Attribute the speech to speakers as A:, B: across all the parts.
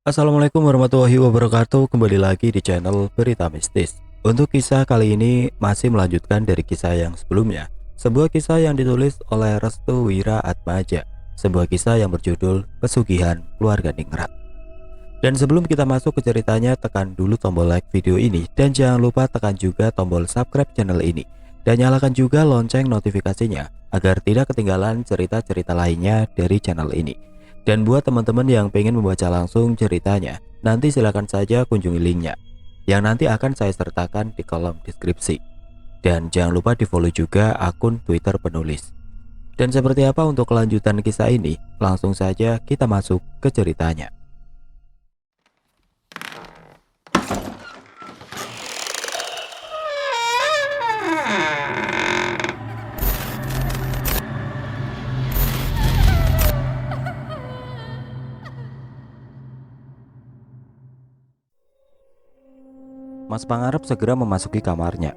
A: Assalamualaikum warahmatullahi wabarakatuh. Kembali lagi di channel Berita Mistis. Untuk kisah kali ini masih melanjutkan dari kisah yang sebelumnya. Sebuah kisah yang ditulis oleh Restu Wira Atmaja. Sebuah kisah yang berjudul Pesugihan Keluarga Ningrat. Dan sebelum kita masuk ke ceritanya, tekan dulu tombol like video ini dan jangan lupa tekan juga tombol subscribe channel ini. Dan nyalakan juga lonceng notifikasinya agar tidak ketinggalan cerita-cerita lainnya dari channel ini. Dan buat teman-teman yang pengen membaca langsung ceritanya, nanti silakan saja kunjungi linknya yang nanti akan saya sertakan di kolom deskripsi. Dan jangan lupa di follow juga akun Twitter penulis. Dan seperti apa untuk kelanjutan kisah ini? Langsung saja kita masuk ke ceritanya. Mas Pangarep segera memasuki kamarnya.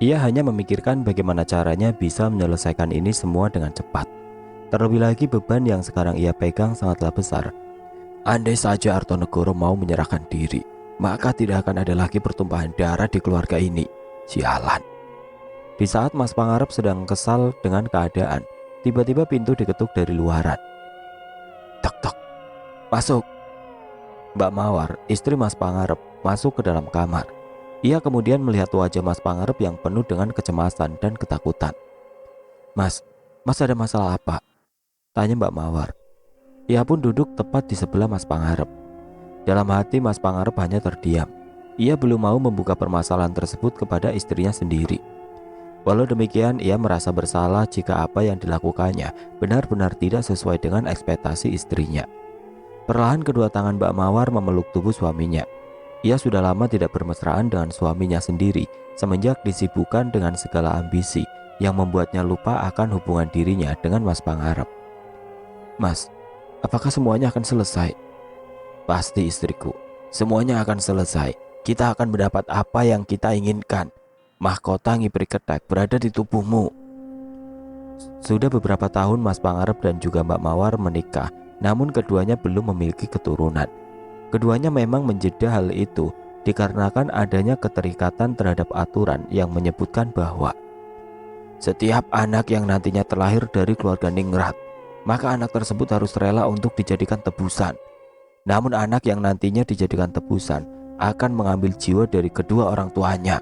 A: Ia hanya memikirkan bagaimana caranya bisa menyelesaikan ini semua dengan cepat. Terlebih lagi beban yang sekarang ia pegang sangatlah besar. Andai saja Artonegoro mau menyerahkan diri, maka tidak akan ada lagi pertumpahan darah di keluarga ini. Sialan. Di saat Mas Pangarep sedang kesal dengan keadaan, tiba-tiba pintu diketuk dari luaran. Tok tok, masuk. Mbak Mawar, istri Mas Pangarep, masuk ke dalam kamar. Ia kemudian melihat wajah Mas Pangarep yang penuh dengan kecemasan dan ketakutan. Mas ada masalah apa? Tanya Mbak Mawar. Ia pun duduk tepat di sebelah Mas Pangarep. Dalam hati Mas Pangarep hanya terdiam. Ia belum mau membuka permasalahan tersebut kepada istrinya sendiri. Walau demikian, ia merasa bersalah jika apa yang dilakukannya benar-benar tidak sesuai dengan ekspektasi istrinya. Perlahan kedua tangan Mbak Mawar memeluk tubuh suaminya. Ia sudah lama tidak bermesraan dengan suaminya sendiri semenjak disibukkan dengan segala ambisi yang membuatnya lupa akan hubungan dirinya dengan Mas Pangarep. Mas, apakah semuanya akan selesai? Pasti istriku, semuanya akan selesai. Kita akan mendapat apa yang kita inginkan. Mahkota Ngipri Ketek berada di tubuhmu. Sudah beberapa tahun Mas Pangarep dan juga Mbak Mawar menikah, namun keduanya belum memiliki keturunan. Keduanya memang menjeda hal itu dikarenakan adanya keterikatan terhadap aturan yang menyebutkan bahwa setiap anak yang nantinya terlahir dari keluarga Ningrat, maka anak tersebut harus rela untuk dijadikan tebusan. Namun anak yang nantinya dijadikan tebusan akan mengambil jiwa dari kedua orang tuanya.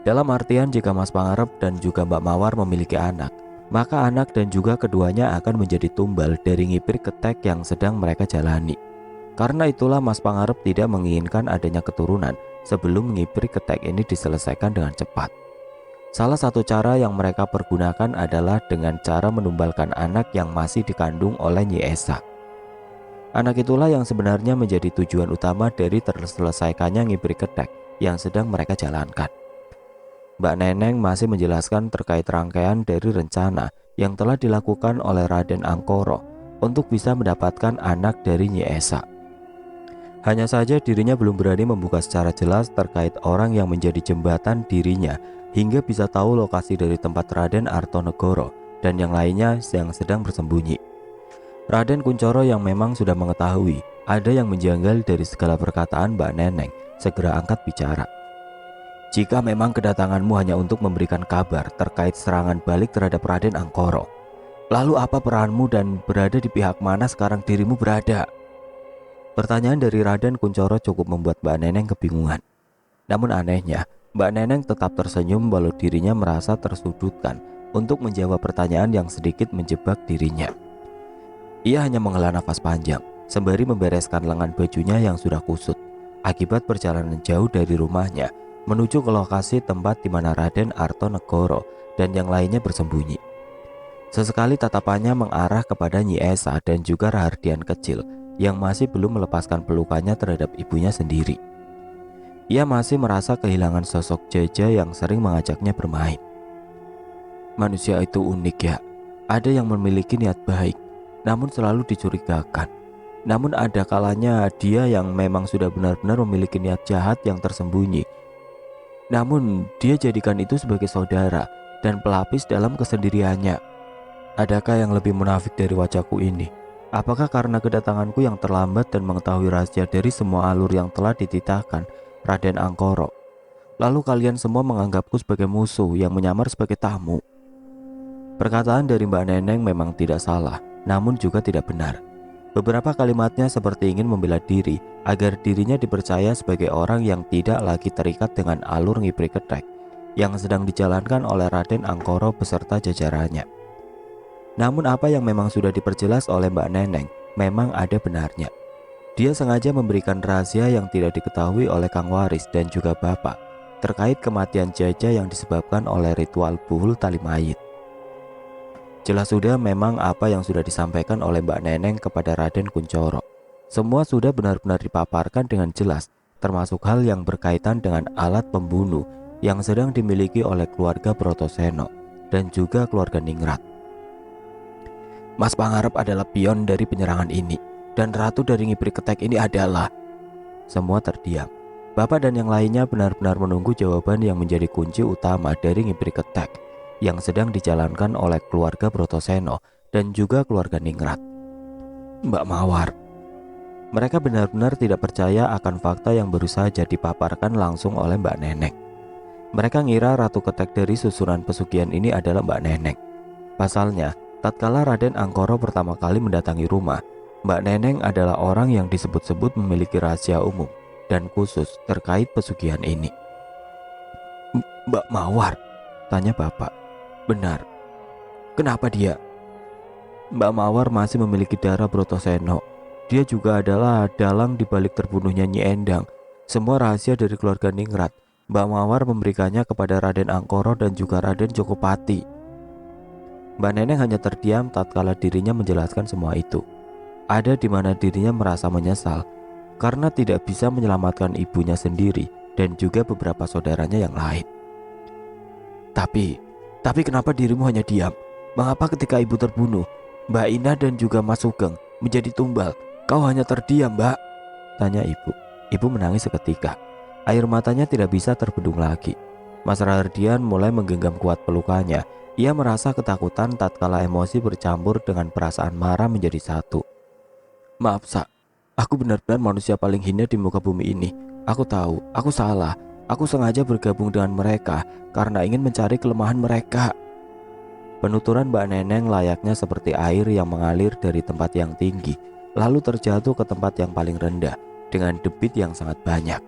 A: Dalam artian jika Mas Pangarep dan juga Mbak Mawar memiliki anak, maka anak dan juga keduanya akan menjadi tumbal dari Ngipri Ketek yang sedang mereka jalani. Karena itulah Mas Pangarep tidak menginginkan adanya keturunan sebelum Ngipri Ketek ini diselesaikan dengan cepat. Salah satu cara yang mereka pergunakan adalah dengan cara menumbalkan anak yang masih dikandung oleh Nyi Esa. Anak itulah yang sebenarnya menjadi tujuan utama dari terselesaikannya Ngipri Ketek yang sedang mereka jalankan. Mbak Neneng masih menjelaskan terkait rangkaian dari rencana yang telah dilakukan oleh Raden Angkoro untuk bisa mendapatkan anak dari Nyi Esa. Hanya saja dirinya belum berani membuka secara jelas terkait orang yang menjadi jembatan dirinya hingga bisa tahu lokasi dari tempat Raden Artonegoro dan yang lainnya yang sedang bersembunyi. Raden Kuncoro yang memang sudah mengetahui ada yang menjanggal dari segala perkataan Mbak Neneng segera angkat bicara. Jika memang kedatanganmu hanya untuk memberikan kabar terkait serangan balik terhadap Raden Angkoro, lalu apa peranmu dan berada di pihak mana sekarang dirimu berada? Pertanyaan dari Raden Kuncoro cukup membuat Mbak Neneng kebingungan. Namun anehnya, Mbak Neneng tetap tersenyum walau dirinya merasa tersudutkan untuk menjawab pertanyaan yang sedikit menjebak dirinya. Ia hanya menghela nafas panjang sembari membereskan lengan bajunya yang sudah kusut akibat perjalanan jauh dari rumahnya menuju ke lokasi tempat di mana Raden Artonegoro dan yang lainnya bersembunyi. Sesekali tatapannya mengarah kepada Nyi Esa dan juga Rahardian kecil yang masih belum melepaskan pelukannya terhadap ibunya sendiri. Ia masih merasa kehilangan sosok Jaja yang sering mengajaknya bermain. Manusia itu unik ya, ada yang memiliki niat baik, namun selalu dicurigakan. Namun ada kalanya dia yang memang sudah benar-benar memiliki niat jahat yang tersembunyi. Namun dia jadikan itu sebagai saudara dan pelapis dalam kesendiriannya. Adakah yang lebih munafik dari wajahku ini? Apakah karena kedatanganku yang terlambat dan mengetahui rahasia dari semua alur yang telah dititahkan Raden Angkoro, lalu kalian semua menganggapku sebagai musuh yang menyamar sebagai tamu? Perkataan dari Mbak Neneng memang tidak salah, namun juga tidak benar. Beberapa kalimatnya seperti ingin membela diri agar dirinya dipercaya sebagai orang yang tidak lagi terikat dengan alur ngipri ketek yang sedang dijalankan oleh Raden Angkoro beserta jajarannya. Namun apa yang memang sudah diperjelas oleh Mbak Neneng memang ada benarnya. Dia sengaja memberikan rahasia yang tidak diketahui oleh Kang Waris dan juga Bapak terkait kematian Jaja yang disebabkan oleh ritual buhul tali mayit. Jelas sudah memang apa yang sudah disampaikan oleh Mbak Neneng kepada Raden Kuncoro. Semua sudah benar-benar dipaparkan dengan jelas, termasuk hal yang berkaitan dengan alat pembunuh yang sedang dimiliki oleh keluarga Brotoseno dan juga keluarga Ningrat. Mas Pangarep adalah pion dari penyerangan ini, dan ratu dari ngipri ketek ini adalah... Semua terdiam. Bapak dan yang lainnya benar-benar menunggu jawaban yang menjadi kunci utama dari ngipri ketek yang sedang dijalankan oleh keluarga Brotoseno dan juga keluarga Ningrat. Mbak Mawar. Mereka benar-benar tidak percaya akan fakta yang baru saja dipaparkan langsung oleh Mbak Neneng. Mereka ngira ratu ketek dari susunan pesugihan ini adalah Mbak Neneng. Pasalnya, tatkala Raden Angkoro pertama kali mendatangi rumah, Mbak Neneng adalah orang yang disebut-sebut memiliki rahasia umum dan khusus terkait pesugihan ini. Mbak Mawar, tanya Bapak. Benar. Kenapa dia? Mbak Mawar masih memiliki darah Brotoseno. Dia juga adalah dalang dibalik terbunuhnya Nyi Endang. Semua rahasia dari keluarga Ningrat, Mbak Mawar memberikannya kepada Raden Angkoro dan juga Raden Jokopati. Mbak Neneng hanya terdiam tatkala dirinya menjelaskan semua itu. Ada di mana dirinya merasa menyesal karena tidak bisa menyelamatkan ibunya sendiri dan juga beberapa saudaranya yang lain. Tapi kenapa dirimu hanya diam? Mengapa ketika ibu terbunuh, Mbak Ina dan juga Mas Sugeng menjadi tumbal? Kau hanya terdiam, Mbak? Tanya ibu. Ibu menangis seketika. Air matanya tidak bisa terbendung lagi. Mas Rahardian mulai menggenggam kuat pelukannya. Ia merasa ketakutan tatkala emosi bercampur dengan perasaan marah menjadi satu. Maaf, Sa. Aku benar-benar manusia paling hina di muka bumi ini. Aku tahu, aku salah. Aku sengaja bergabung dengan mereka karena ingin mencari kelemahan mereka. Penuturan Mbak Neneng layaknya seperti air yang mengalir dari tempat yang tinggi, lalu terjatuh ke tempat yang paling rendah dengan debit yang sangat banyak.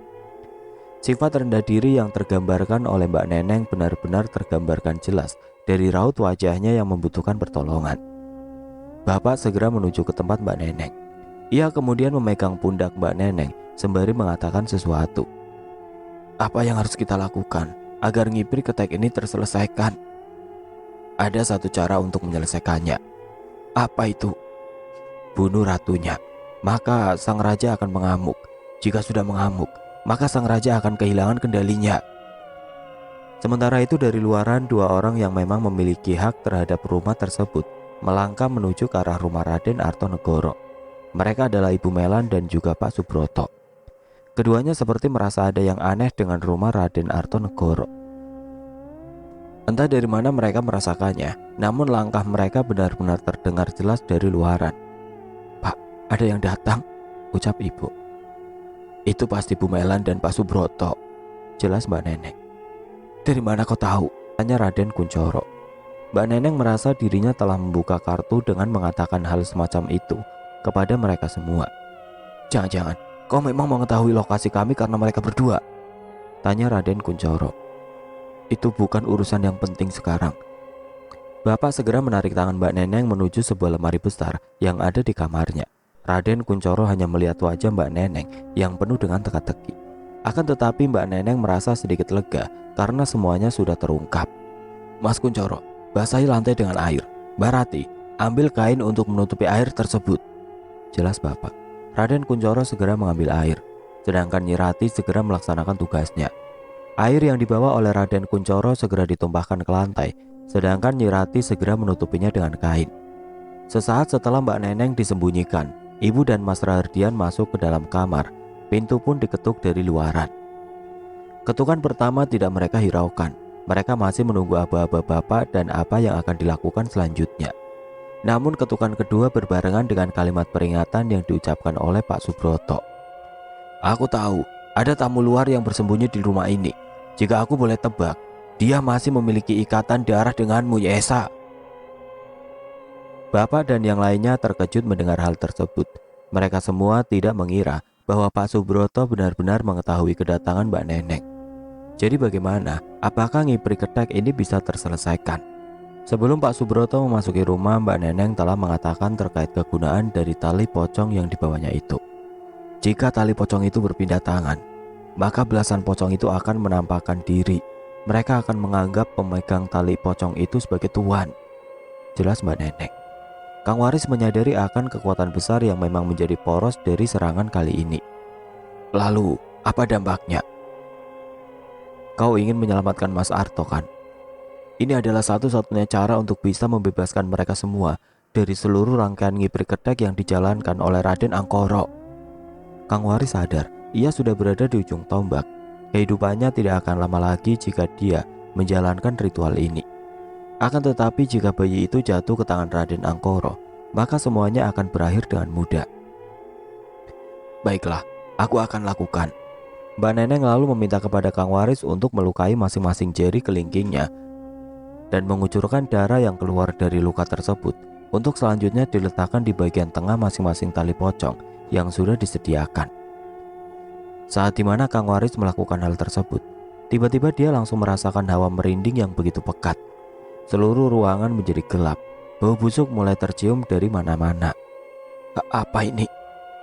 A: Sifat rendah diri yang tergambarkan oleh Mbak Neneng benar-benar tergambarkan jelas dari raut wajahnya yang membutuhkan pertolongan. Bapak segera menuju ke tempat Mbak Neneng. Ia kemudian memegang pundak Mbak Neneng sembari mengatakan sesuatu. Apa yang harus kita lakukan agar ngipri ketek ini terselesaikan? Ada satu cara untuk menyelesaikannya. Apa itu? Bunuh ratunya, maka sang raja akan mengamuk. Jika sudah mengamuk, maka sang raja akan kehilangan kendalinya. Sementara itu dari luaran dua orang yang memang memiliki hak terhadap rumah tersebut melangkah menuju ke arah rumah Raden Artonegoro. Mereka adalah Ibu Melan dan juga Pak Subroto. Keduanya seperti merasa ada yang aneh dengan rumah Raden Artonegoro. Entah dari mana mereka merasakannya, namun langkah mereka benar-benar terdengar jelas dari luaran. Pak, ada yang datang, ucap ibu. Itu pasti Bu Melan dan Pak Subroto, jelas Mbak Neneng. Dari mana kau tahu? Tanya Raden Kuncoro. Mbak Neneng merasa dirinya telah membuka kartu dengan mengatakan hal semacam itu kepada mereka semua. Jangan-jangan kau memang mengetahui lokasi kami karena mereka berdua? Tanya Raden Kuncoro. Itu bukan urusan yang penting sekarang. Bapak segera menarik tangan Mbak Neneng menuju sebuah lemari besar yang ada di kamarnya. Raden Kuncoro hanya melihat wajah Mbak Neneng yang penuh dengan teka-teki. Akan tetapi Mbak Neneng merasa sedikit lega karena semuanya sudah terungkap. Mas Kuncoro, basahi lantai dengan air. Mbak Rati, ambil kain untuk menutupi air tersebut. Jelas Bapak. Raden Kuncoro segera mengambil air, sedangkan Nyi Rati segera melaksanakan tugasnya. Air yang dibawa oleh Raden Kuncoro segera ditumpahkan ke lantai, sedangkan Nyi Rati segera menutupinya dengan kain. Sesaat setelah Mbak Neneng disembunyikan, Ibu dan Mas Rahardian masuk ke dalam kamar. Pintu pun diketuk dari luaran. Ketukan pertama tidak mereka hiraukan. Mereka masih menunggu aba-aba Bapak dan apa yang akan dilakukan selanjutnya. Namun ketukan kedua berbarengan dengan kalimat peringatan yang diucapkan oleh Pak Subroto. Aku tahu ada tamu luar yang bersembunyi di rumah ini. Jika aku boleh tebak, dia masih memiliki ikatan darah denganmu, Yesa. Bapak dan yang lainnya terkejut mendengar hal tersebut. Mereka semua tidak mengira bahwa Pak Subroto benar-benar mengetahui kedatangan Mbak Neneng. Jadi bagaimana? Apakah ngipri ketek ini bisa terselesaikan? Sebelum Pak Subroto memasuki rumah, Mbak Neneng telah mengatakan terkait kegunaan dari tali pocong yang dibawanya itu. Jika tali pocong itu berpindah tangan, maka belasan pocong itu akan menampakkan diri. Mereka akan menganggap pemegang tali pocong itu sebagai tuan. Jelas Mbak Neneng. Kang Waris menyadari akan kekuatan besar yang memang menjadi poros dari serangan kali ini. Lalu, apa dampaknya? Kau ingin menyelamatkan Mas Arto kan? Ini adalah satu-satunya cara untuk bisa membebaskan mereka semua dari seluruh rangkaian ngipri ketek yang dijalankan oleh Raden Angkoro. Kang Waris sadar, ia sudah berada di ujung tombak. Kehidupannya tidak akan lama lagi jika dia menjalankan ritual ini. Akan tetapi jika bayi itu jatuh ke tangan Raden Angkoro, maka semuanya akan berakhir dengan mudah. Baiklah, aku akan lakukan. Mbak Neneng lalu meminta kepada Kang Waris untuk melukai masing-masing jari kelingkingnya dan mengucurkan darah yang keluar dari luka tersebut untuk selanjutnya diletakkan di bagian tengah masing-masing tali pocong yang sudah disediakan. Saat dimana Kang Waris melakukan hal tersebut, tiba-tiba dia langsung merasakan hawa merinding yang begitu pekat. Seluruh ruangan menjadi gelap, bau busuk mulai tercium dari mana-mana. Apa ini?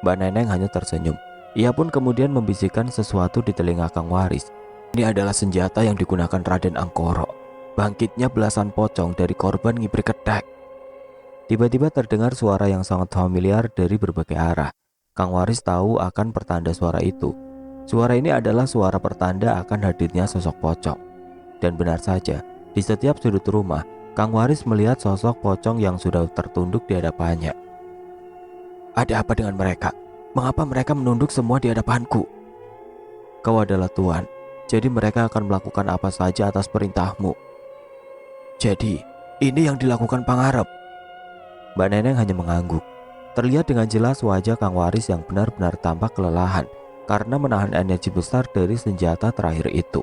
A: Mbak Neneng hanya tersenyum. Ia pun kemudian membisikkan sesuatu di telinga Kang Waris. Ini adalah senjata yang digunakan Raden Angkoro. Bangkitnya belasan pocong dari korban ngipri ketek. Tiba-tiba terdengar suara yang sangat familiar dari berbagai arah. Kang Waris tahu akan pertanda suara itu. Suara ini adalah suara pertanda akan hadirnya sosok pocong. Dan benar saja, di setiap sudut rumah, Kang Waris melihat sosok pocong yang sudah tertunduk di hadapannya. Ada apa dengan mereka? Mengapa mereka menunduk semua di hadapanku? Kau adalah Tuan, jadi mereka akan melakukan apa saja atas perintahmu. Jadi, ini yang dilakukan Pangarep. Mbak Neneng hanya mengangguk. Terlihat dengan jelas wajah Kang Waris yang benar-benar tampak kelelahan karena menahan energi besar dari senjata terakhir itu.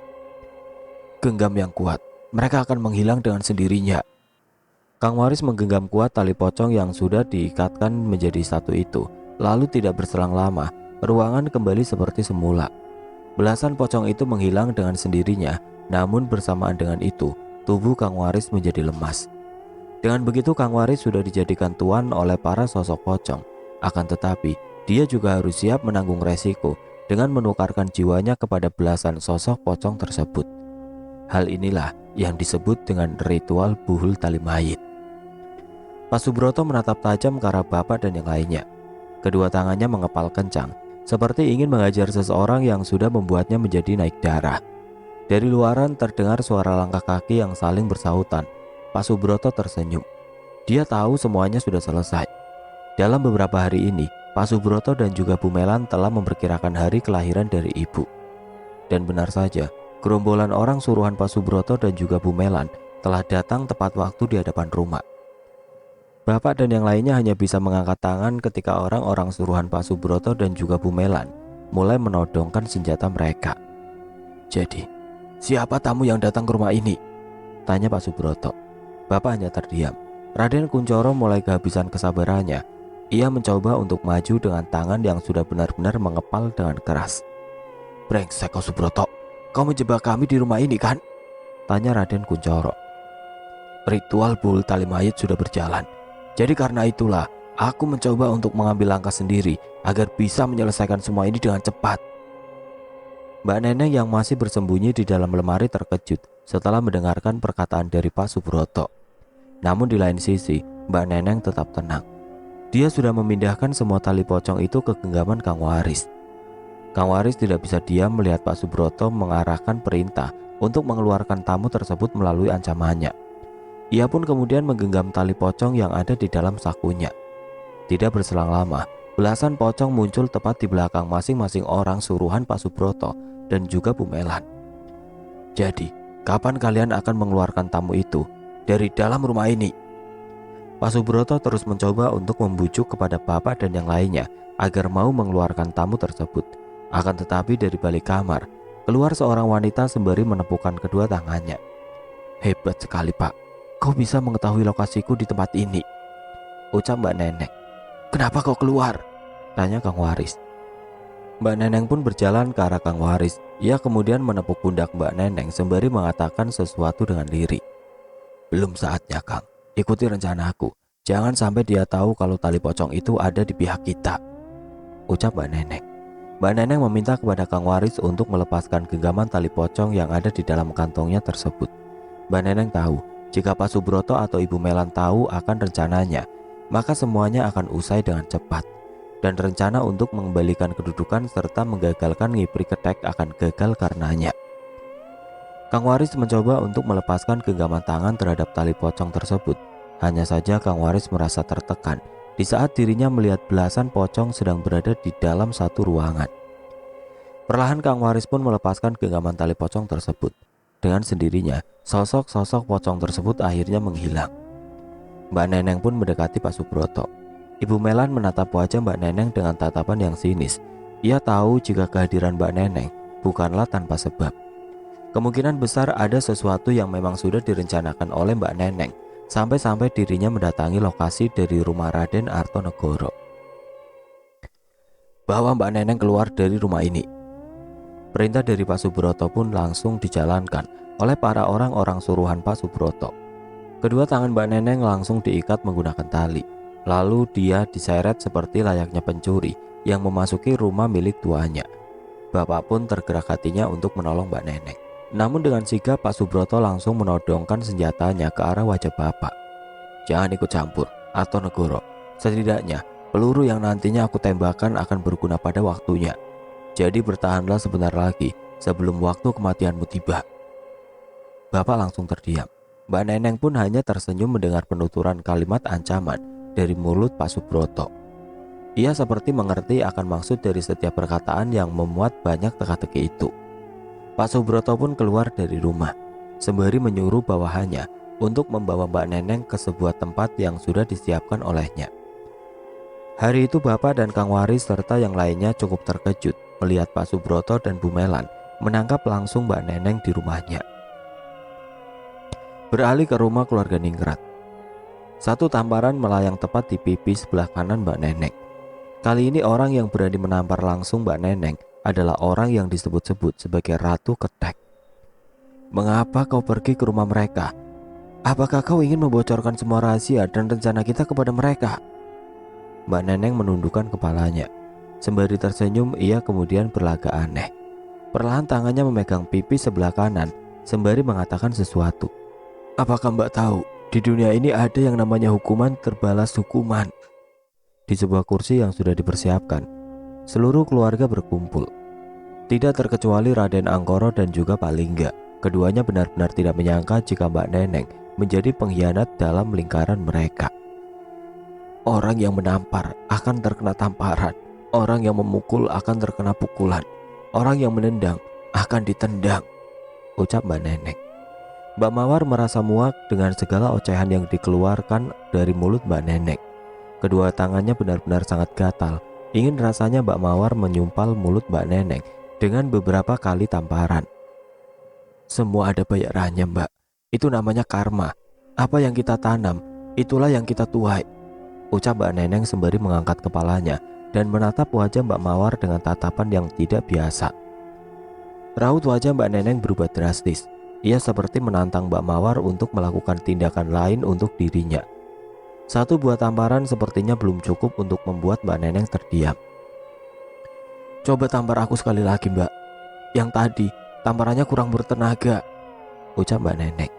A: Genggam yang kuat, mereka akan menghilang dengan sendirinya. Kang Waris menggenggam kuat tali pocong yang sudah diikatkan menjadi satu itu. Lalu tidak berselang lama, ruangan kembali seperti semula. Belasan pocong itu menghilang dengan sendirinya, namun bersamaan dengan itu, tubuh Kang Waris menjadi lemas. Dengan begitu Kang Waris sudah dijadikan tuan oleh para sosok pocong. Akan tetapi, dia juga harus siap menanggung resiko dengan menukarkan jiwanya kepada belasan sosok pocong tersebut. Hal inilah yang disebut dengan ritual buhul tali mayit. Pak Subroto menatap tajam ke arah bapak dan yang lainnya. Kedua tangannya mengepal kencang, seperti ingin mengajar seseorang yang sudah membuatnya menjadi naik darah. Dari luaran terdengar suara langkah kaki yang saling bersahutan. Pak Subroto tersenyum. Dia tahu semuanya sudah selesai. Dalam beberapa hari ini, Pak Subroto dan juga Bu Melan telah memperkirakan hari kelahiran dari ibu. Dan benar saja, gerombolan orang suruhan Pak Subroto dan juga Bu Melan telah datang tepat waktu di hadapan rumah. Bapak dan yang lainnya hanya bisa mengangkat tangan ketika orang-orang suruhan Pak Subroto dan juga Bu Melan mulai menodongkan senjata mereka. Jadi, siapa tamu yang datang ke rumah ini? Tanya Pak Subroto. Bapak hanya terdiam. Raden Kuncoro mulai kehabisan kesabarannya. Ia mencoba untuk maju dengan tangan yang sudah benar-benar mengepal dengan keras. Brengsek kau Subroto, kau menjebak kami di rumah ini kan? Tanya Raden Kuncoro. Ritual buhul tali mayit sudah berjalan. Jadi karena itulah aku mencoba untuk mengambil langkah sendiri agar bisa menyelesaikan semua ini dengan cepat. Mbak Neneng yang masih bersembunyi di dalam lemari terkejut setelah mendengarkan perkataan dari Pak Subroto. Namun di lain sisi, Mbak Neneng tetap tenang. Dia sudah memindahkan semua tali pocong itu ke genggaman Kang Waris. Kang Waris tidak bisa diam melihat Pak Subroto mengarahkan perintah untuk mengeluarkan tamu tersebut melalui ancamannya. Ia pun kemudian menggenggam tali pocong yang ada di dalam sakunya. Tidak berselang lama, belasan pocong muncul tepat di belakang masing-masing orang suruhan Pak Subroto dan juga Bu Melan. Jadi, kapan kalian akan mengeluarkan tamu itu dari dalam rumah ini? Pak Subroto terus mencoba untuk membujuk kepada bapak dan yang lainnya agar mau mengeluarkan tamu tersebut. Akan tetapi dari balik kamar keluar seorang wanita sembari menepukkan kedua tangannya. "Hebat sekali Pak, kau bisa mengetahui lokasiku di tempat ini," ucap Mbak Neneng. "Kenapa kau keluar?" tanya Kang Waris. Mbak Neneng pun berjalan ke arah Kang Waris. Ia kemudian menepuk pundak Mbak Neneng sembari mengatakan sesuatu dengan lirih. "Belum saatnya Kang, ikuti rencanaku. Jangan sampai dia tahu kalau tali pocong itu ada di pihak kita," ucap Mbak Neneng. Mbak Neneng meminta kepada Kang Waris untuk melepaskan genggaman tali pocong yang ada di dalam kantongnya tersebut. Mbak Neneng tahu jika Pak Subroto atau Ibu Melan tahu akan rencananya, maka semuanya akan usai dengan cepat. Dan rencana untuk mengembalikan kedudukan serta menggagalkan Ngipri Ketek akan gagal karenanya. Kang Waris mencoba untuk melepaskan genggaman tangan terhadap tali pocong tersebut. Hanya saja Kang Waris merasa tertekan di saat dirinya melihat belasan pocong sedang berada di dalam satu ruangan. Perlahan Kang Waris pun melepaskan genggaman tali pocong tersebut. Dengan sendirinya, sosok-sosok pocong tersebut akhirnya menghilang. Mbak Neneng pun mendekati Pak Subroto. Ibu Melan menatap wajah Mbak Neneng dengan tatapan yang sinis. Ia tahu jika kehadiran Mbak Neneng bukanlah tanpa sebab. Kemungkinan besar ada sesuatu yang memang sudah direncanakan oleh Mbak Neneng, sampai-sampai dirinya mendatangi lokasi dari rumah Raden Artonegoro. "Bawa Mbak Neneng keluar dari rumah ini." Perintah dari Pak Subroto pun langsung dijalankan oleh para orang-orang suruhan Pak Subroto. Kedua tangan Mbak Neneng langsung diikat menggunakan tali. Lalu dia diseret seperti layaknya pencuri yang memasuki rumah milik tuanya. Bapak pun tergerak hatinya untuk menolong Mbak Neneng. Namun dengan sigap Pak Subroto langsung menodongkan senjatanya ke arah wajah bapak. "Jangan ikut campur, Artonegoro. Setidaknya peluru yang nantinya aku tembakkan akan berguna pada waktunya. Jadi bertahanlah sebentar lagi sebelum waktu kematianmu tiba." Bapak langsung terdiam. Mbak Neneng pun hanya tersenyum mendengar penuturan kalimat ancaman dari mulut Pak Subroto. Ia seperti mengerti akan maksud dari setiap perkataan yang memuat banyak teka-teki itu. Pak Subroto pun keluar dari rumah sembari menyuruh bawahannya untuk membawa Mbak Neneng ke sebuah tempat yang sudah disiapkan olehnya. Hari itu Bapak dan Kang Waris serta yang lainnya cukup terkejut melihat Pak Subroto dan Bu Melan menangkap langsung Mbak Neneng di rumahnya. Beralih ke rumah keluarga Ningrat. Satu tamparan melayang tepat di pipi sebelah kanan Mbak Neneng. Kali ini orang yang berani menampar langsung Mbak Neneng adalah orang yang disebut-sebut sebagai Ratu Ketek. "Mengapa kau pergi ke rumah mereka? Apakah kau ingin membocorkan semua rahasia dan rencana kita kepada mereka?" Mbak Neneng menundukkan kepalanya. Sembari tersenyum, ia kemudian berlagak aneh. Perlahan tangannya memegang pipi sebelah kanan sembari mengatakan sesuatu. "Apakah Mbak tahu di dunia ini ada yang namanya hukuman terbalas hukuman?" Di sebuah kursi yang sudah dipersiapkan, seluruh keluarga berkumpul. Tidak terkecuali Raden Angkoro dan juga Pak Lingga. Keduanya benar-benar tidak menyangka jika Mbak Neneng menjadi pengkhianat dalam lingkaran mereka. "Orang yang menampar akan terkena tamparan. Orang yang memukul akan terkena pukulan. Orang yang menendang akan ditendang," ucap Mbak Neneng. Mbak Mawar merasa muak dengan segala ocehan yang dikeluarkan dari mulut Mbak Neneng. Kedua tangannya benar-benar sangat gatal. Ingin rasanya Mbak Mawar menyumpal mulut Mbak Neneng dengan beberapa kali tamparan. "Semua ada bayarannya Mbak. Itu namanya karma. Apa yang kita tanam, itulah yang kita tuai," ucap Mbak Neneng sembari mengangkat kepalanya dan menatap wajah Mbak Mawar dengan tatapan yang tidak biasa. Raut wajah Mbak Neneng berubah drastis. Ia seperti menantang Mbak Mawar untuk melakukan tindakan lain untuk dirinya. Satu buah tamparan sepertinya belum cukup untuk membuat Mbak Neneng terdiam. "Coba tampar aku sekali lagi Mbak. Yang tadi tamparannya kurang bertenaga," ucap Mbak Neneng.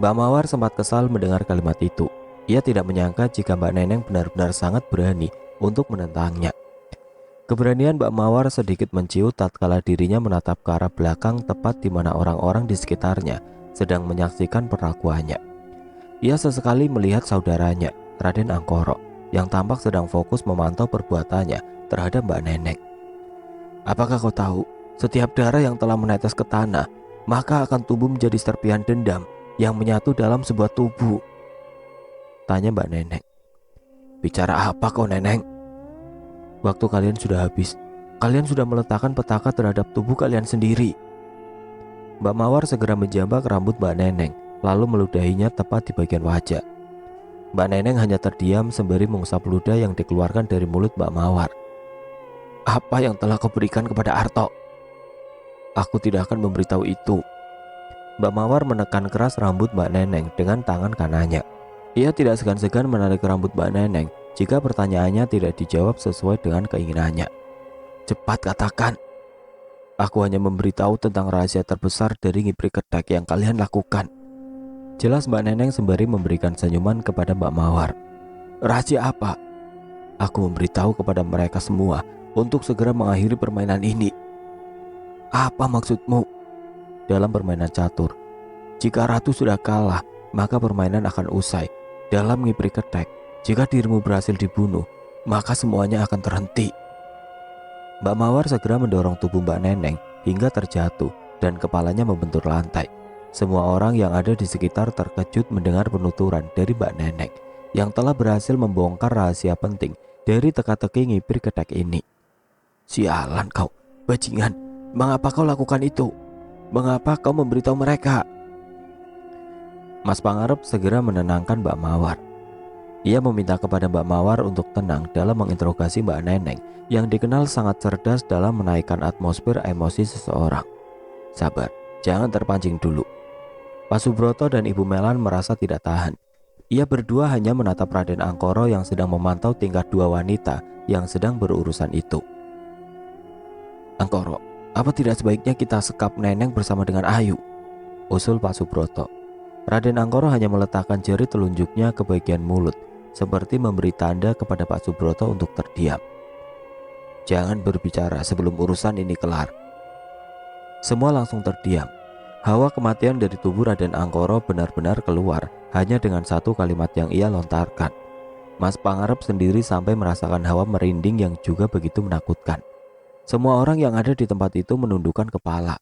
A: Mbak Mawar sempat kesal mendengar kalimat itu. Ia tidak menyangka jika Mbak Neneng benar-benar sangat berani untuk menentangnya. Keberanian Mbak Mawar sedikit menciut tatkala dirinya menatap ke arah belakang tepat di mana orang-orang di sekitarnya sedang menyaksikan perlakuannya. Ia sesekali melihat saudaranya, Raden Angkoro, yang tampak sedang fokus memantau perbuatannya terhadap Mbak Neneng. "Apakah kau tahu, setiap darah yang telah menetes ke tanah, maka akan tumbuh menjadi serpihan dendam yang menyatu dalam sebuah tubuh." Tanya Mbak Neneng. Bicara apa kau, Neneng? Waktu kalian sudah habis. Kalian sudah meletakkan petaka terhadap tubuh kalian sendiri. Mbak Mawar segera menjambak rambut Mbak Neneng, lalu meludahinya tepat di bagian wajah. Mbak Neneng hanya terdiam sembari mengusap ludah yang dikeluarkan dari mulut Mbak Mawar. Apa yang telah kau berikan kepada Arto? Aku tidak akan memberitahu itu. Mbak Mawar menekan keras rambut Mbak Neneng dengan tangan kanannya. Ia tidak segan-segan menarik rambut Mbak Neneng jika pertanyaannya tidak dijawab sesuai dengan keinginannya. Cepat katakan. Aku hanya memberitahu tentang rahasia terbesar dari ngipri ketek yang kalian lakukan. Jelas Mbak Neneng sembari memberikan senyuman kepada Mbak Mawar. Rahasia apa? Aku memberitahu kepada mereka semua untuk segera mengakhiri permainan ini. Apa maksudmu? Dalam permainan catur, jika ratu sudah kalah, maka permainan akan usai. Dalam ngipri ketek, jika dirimu berhasil dibunuh, maka semuanya akan terhenti. Mbak Mawar segera mendorong tubuh Mbak Neneng hingga terjatuh dan kepalanya membentur lantai. Semua orang yang ada di sekitar terkejut mendengar penuturan dari Mbak Neneng yang telah berhasil membongkar rahasia penting dari teka-teki ngipri ketek ini. Sialan kau, bajingan. Mengapa kau lakukan itu? Mengapa kau memberitahu mereka? Mas Pangarep segera menenangkan Mbak Mawar. Ia meminta kepada Mbak Mawar untuk tenang dalam menginterogasi Mbak Neneng yang dikenal sangat cerdas dalam menaikkan atmosfer emosi seseorang. Sabar, jangan terpancing dulu. Pak Subroto dan Ibu Melan merasa tidak tahan. Ia berdua hanya menatap Raden Angkoro yang sedang memantau tingkah dua wanita yang sedang berurusan itu. Angkoro, apa tidak sebaiknya kita sekap Neneng bersama dengan Ayu? Usul Pak Subroto. Raden Angkoro hanya meletakkan jari telunjuknya ke bagian mulut, seperti memberi tanda kepada Pak Subroto untuk terdiam. Jangan berbicara sebelum urusan ini kelar. Semua langsung terdiam. Hawa kematian dari tubuh Raden Angkoro benar-benar keluar hanya dengan satu kalimat yang ia lontarkan. Mas Pangarep sendiri sampai merasakan hawa merinding yang juga begitu menakutkan. Semua orang yang ada di tempat itu menundukkan kepala.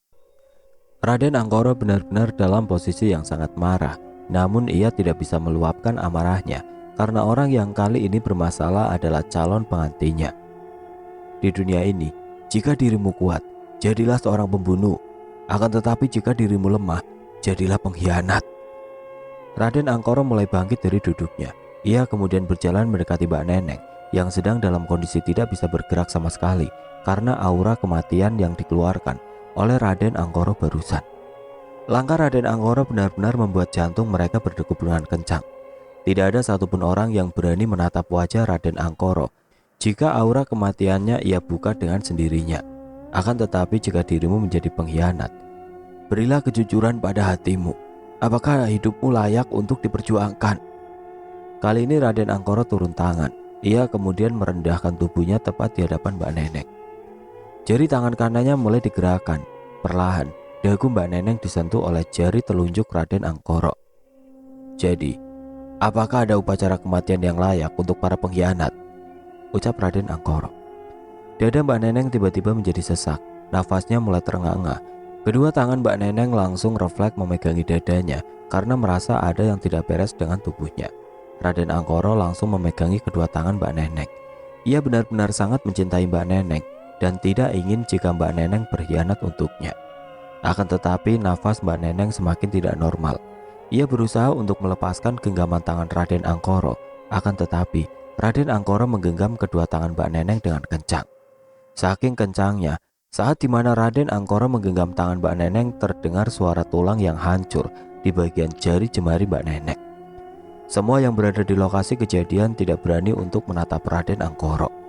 A: Raden Angkoro benar-benar dalam posisi yang sangat marah, namun ia tidak bisa meluapkan amarahnya karena orang yang kali ini bermasalah adalah calon pengantinnya. Di dunia ini, jika dirimu kuat, jadilah seorang pembunuh. Akan tetapi jika dirimu lemah, jadilah pengkhianat. Raden Angkoro mulai bangkit dari duduknya. Ia kemudian berjalan mendekati Mbak Neneng yang sedang dalam kondisi tidak bisa bergerak sama sekali karena aura kematian yang dikeluarkan oleh Raden Angkoro barusan. Langkah Raden Angkoro benar-benar membuat jantung mereka berdegup dengan kencang. Tidak ada satupun orang yang berani menatap wajah Raden Angkoro jika aura kematiannya ia buka dengan sendirinya. Akan tetapi jika dirimu menjadi pengkhianat, berilah kejujuran pada hatimu. Apakah hidupmu layak untuk diperjuangkan? Kali ini Raden Angkoro turun tangan. Ia kemudian merendahkan tubuhnya tepat di hadapan Mbak Neneng. Jari tangan kanannya mulai digerakkan. Perlahan, dagu Mbak Neneng disentuh oleh jari telunjuk Raden Angkoro. Jadi, apakah ada upacara kematian yang layak untuk para pengkhianat? Ucap Raden Angkoro. Dada Mbak Neneng tiba-tiba menjadi sesak. Nafasnya mulai terengah-engah. Kedua tangan Mbak Neneng langsung refleks memegangi dadanya karena merasa ada yang tidak beres dengan tubuhnya. Raden Angkoro langsung memegangi kedua tangan Mbak Neneng. Ia benar-benar sangat mencintai Mbak Neneng dan tidak ingin jika Mbak Neneng berkhianat untuknya. Akan tetapi nafas Mbak Neneng semakin tidak normal. Ia berusaha untuk melepaskan genggaman tangan Raden Angkoro. Akan tetapi Raden Angkoro menggenggam kedua tangan Mbak Neneng dengan kencang. Saking kencangnya, saat dimana Raden Angkoro menggenggam tangan Mbak Neneng, terdengar suara tulang yang hancur di bagian jari jemari Mbak Neneng. Semua yang berada di lokasi kejadian tidak berani untuk menatap Raden Angkoro.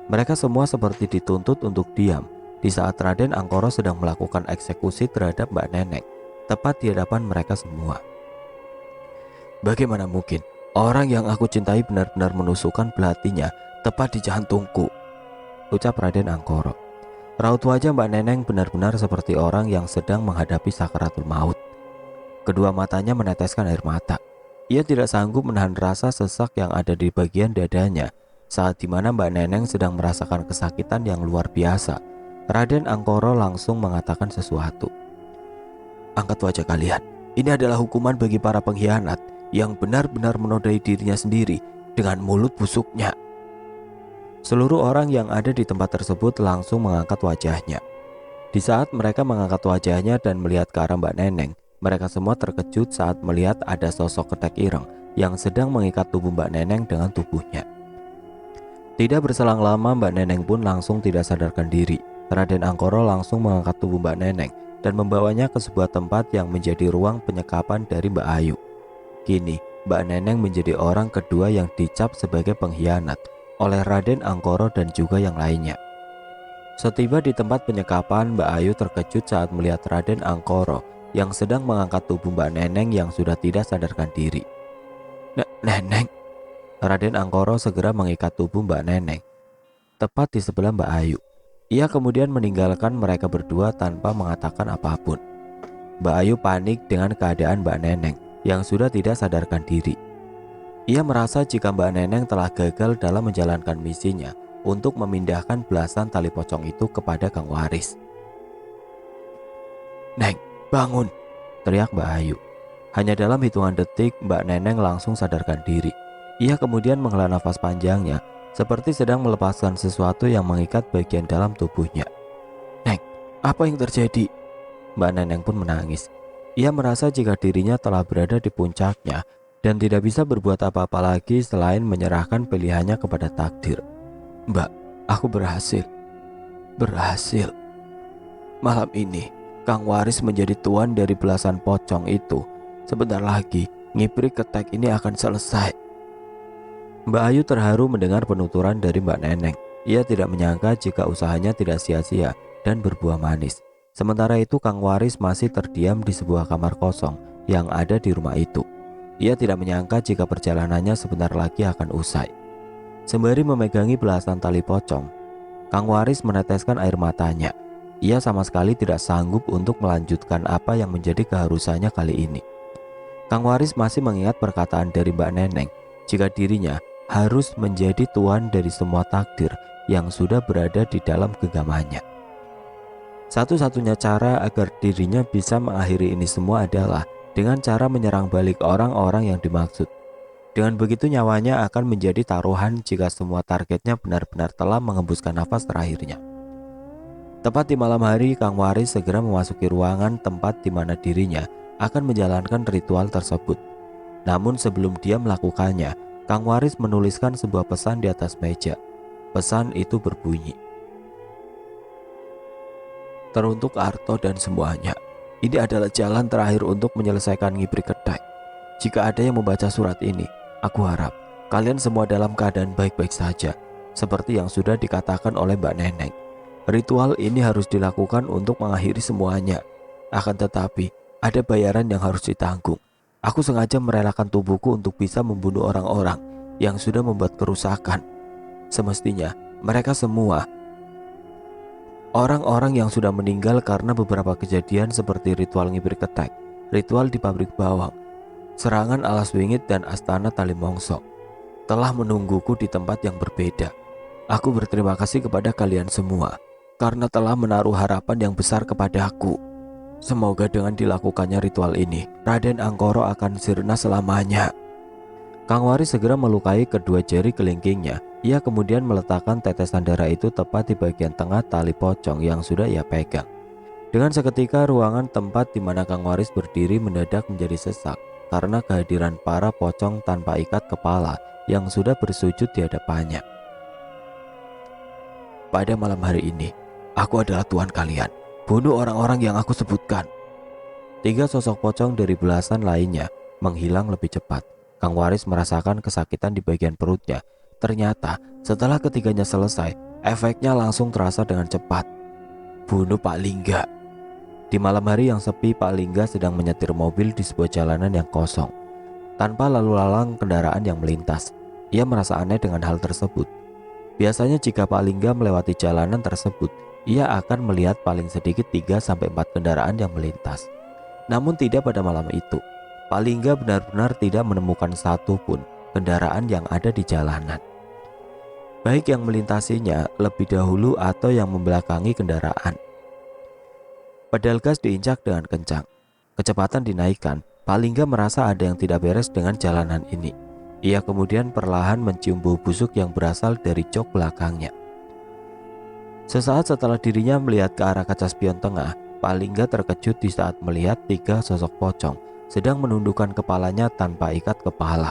A: Mereka semua seperti dituntut untuk diam di saat Raden Angkoro sedang melakukan eksekusi terhadap Mbak Neneng, tepat di hadapan mereka semua. Bagaimana mungkin orang yang aku cintai benar-benar menusukkan belatinya tepat di jantungku? Ucap Raden Angkoro. Raut wajah Mbak Neneng benar-benar seperti orang yang sedang menghadapi sakaratul maut. Kedua matanya meneteskan air mata. Ia tidak sanggup menahan rasa sesak yang ada di bagian dadanya saat dimana Mbak Neneng sedang merasakan kesakitan yang luar biasa. Raden Angkoro langsung mengatakan sesuatu. Angkat wajah kalian. Ini adalah hukuman bagi para pengkhianat yang benar-benar menodai dirinya sendiri dengan mulut busuknya. Seluruh orang yang ada di tempat tersebut langsung mengangkat wajahnya. Di saat mereka mengangkat wajahnya dan melihat ke arah Mbak Neneng, mereka semua terkejut saat melihat ada sosok ketek ireng yang sedang mengikat tubuh Mbak Neneng dengan tubuhnya. Tidak berselang lama, Mbak Neneng pun langsung tidak sadarkan diri. Raden Angkoro langsung mengangkat tubuh Mbak Neneng dan membawanya ke sebuah tempat yang menjadi ruang penyekapan dari Mbak Ayu. Kini, Mbak Neneng menjadi orang kedua yang dicap sebagai pengkhianat oleh Raden Angkoro dan juga yang lainnya. Setiba di tempat penyekapan, Mbak Ayu terkejut saat melihat Raden Angkoro yang sedang mengangkat tubuh Mbak Neneng yang sudah tidak sadarkan diri. Neneng. Raden Angkoro segera mengikat tubuh Mbak Neneng tepat di sebelah Mbak Ayu. Ia kemudian meninggalkan mereka berdua tanpa mengatakan apapun. Mbak Ayu panik dengan keadaan Mbak Neneng yang sudah tidak sadarkan diri. Ia merasa jika Mbak Neneng telah gagal dalam menjalankan misinya untuk memindahkan belasan tali pocong itu kepada Kang Waris. "Neng, bangun!" teriak Mbak Ayu. Hanya dalam hitungan detik, Mbak Neneng langsung sadarkan diri. Ia kemudian menghela nafas panjangnya, seperti sedang melepaskan sesuatu yang mengikat bagian dalam tubuhnya. "Neng, apa yang terjadi?" Mbak Neneng pun menangis. Ia merasa jika dirinya telah berada di puncaknya dan tidak bisa berbuat apa-apa lagi selain menyerahkan pilihannya kepada takdir. "Mbak, aku berhasil. Berhasil. Malam ini, Kang Waris menjadi tuan dari belasan pocong itu. Sebentar lagi, ngiprik ketek ini akan selesai." Mbak Ayu terharu mendengar penuturan dari Mbak Neneng. Ia tidak menyangka jika usahanya tidak sia-sia dan berbuah manis. Sementara itu Kang Waris masih terdiam di sebuah kamar kosong yang ada di rumah itu. Ia tidak menyangka jika perjalanannya sebentar lagi akan usai. Sembari memegangi belasan tali pocong, Kang Waris meneteskan air matanya. Ia sama sekali tidak sanggup untuk melanjutkan apa yang menjadi keharusannya kali ini. Kang Waris masih mengingat perkataan dari Mbak Neneng jika dirinya harus menjadi tuan dari semua takdir yang sudah berada di dalam genggamannya. Satu-satunya cara agar dirinya bisa mengakhiri ini semua adalah dengan cara menyerang balik orang-orang yang dimaksud. Dengan begitu nyawanya akan menjadi taruhan jika semua targetnya benar-benar telah mengembuskan nafas terakhirnya. Tepat di malam hari, Kang Waris segera memasuki ruangan tempat di mana dirinya akan menjalankan ritual tersebut. Namun sebelum dia melakukannya, Kang Waris menuliskan sebuah pesan di atas meja. Pesan itu berbunyi, "Teruntuk Arto dan semuanya, ini adalah jalan terakhir untuk menyelesaikan ngiprik ketek. Jika ada yang membaca surat ini, aku harap kalian semua dalam keadaan baik-baik saja, seperti yang sudah dikatakan oleh Mbak Neneng. Ritual ini harus dilakukan untuk mengakhiri semuanya. Akan tetapi, ada bayaran yang harus ditanggung. Aku sengaja merelakan tubuhku untuk bisa membunuh orang-orang yang sudah membuat kerusakan. Semestinya mereka semua orang-orang yang sudah meninggal karena beberapa kejadian seperti ritual ngiprik ketek, ritual di pabrik bawang, serangan alas wingit dan astana tali mongsok, telah menungguku di tempat yang berbeda. Aku berterima kasih kepada kalian semua karena telah menaruh harapan yang besar kepadaku. Semoga dengan dilakukannya ritual ini, Raden Angkoro akan sirna selamanya." Kang Waris segera melukai kedua jari kelingkingnya. Ia kemudian meletakkan tetesan darah itu tepat di bagian tengah tali pocong yang sudah ia pegang. Dengan seketika ruangan tempat di mana Kang Waris berdiri mendadak menjadi sesak karena kehadiran para pocong tanpa ikat kepala yang sudah bersujud di hadapannya. "Pada malam hari ini, aku adalah tuan kalian. Bunuh orang-orang yang aku sebutkan." Tiga sosok pocong dari belasan lainnya menghilang lebih cepat. Kang Waris merasakan kesakitan di bagian perutnya. Ternyata setelah ketiganya selesai, efeknya langsung terasa dengan cepat. Bunuh Pak Lingga. Di malam hari yang sepi, Pak Lingga sedang menyetir mobil di sebuah jalanan yang kosong, tanpa lalu lalang kendaraan yang melintas. Ia merasa aneh dengan hal tersebut. Biasanya jika Pak Lingga melewati jalanan tersebut, ia akan melihat paling sedikit 3-4 kendaraan yang melintas. Namun tidak pada malam itu. Pak Lingga benar-benar tidak menemukan satu pun kendaraan yang ada di jalanan, baik yang melintasinya lebih dahulu atau yang membelakangi kendaraan. Pedal gas diinjak dengan kencang. Kecepatan dinaikkan Pak Lingga merasa ada yang tidak beres dengan jalanan ini. Ia kemudian perlahan mencium bau busuk yang berasal dari jok belakangnya. Sesaat setelah dirinya melihat ke arah kaca spion tengah, Pak Lingga terkejut di saat melihat 3 sosok pocong sedang menundukkan kepalanya tanpa ikat kepala.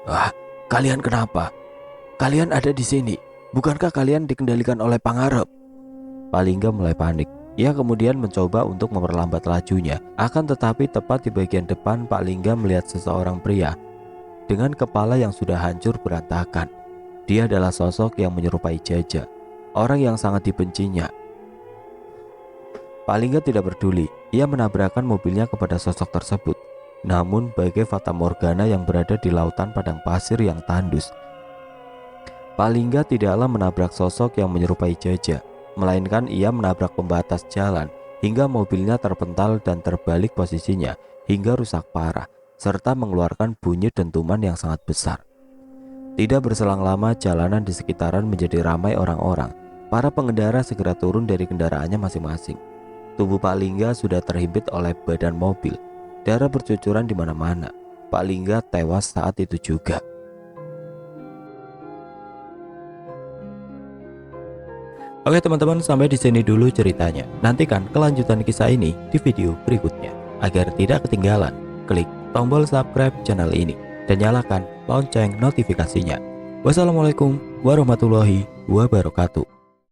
A: "Wah, kalian kenapa? Kalian ada di sini. Bukankah kalian dikendalikan oleh Pangarep?" Pak Lingga mulai panik. Ia kemudian mencoba untuk memperlambat lajunya. Akan tetapi tepat di bagian depan, Pak Lingga melihat seseorang pria dengan kepala yang sudah hancur berantakan. Dia adalah sosok yang menyerupai Jaja, orang yang sangat dibencinya. Pak Lingga tidak peduli. Ia menabrakkan mobilnya kepada sosok tersebut. Namun bagai fata morgana yang berada di lautan padang pasir yang tandus, Pak Lingga tidaklah menabrak sosok yang menyerupai Jaja, melainkan ia menabrak pembatas jalan hingga mobilnya terpental dan terbalik posisinya hingga rusak parah, serta mengeluarkan bunyi dentuman yang sangat besar. Tidak berselang lama, jalanan di sekitaran menjadi ramai orang-orang. Para pengendara segera turun dari kendaraannya masing-masing. Tubuh Pak Lingga sudah terhimpit oleh badan mobil. Darah bercucuran di mana-mana. Pak Lingga tewas saat itu juga. Oke teman-teman, sampai di sini dulu ceritanya. Nantikan kelanjutan kisah ini di video berikutnya. Agar tidak ketinggalan, klik tombol subscribe channel ini dan nyalakan lonceng notifikasinya. Wassalamualaikum warahmatullahi wabarakatuh.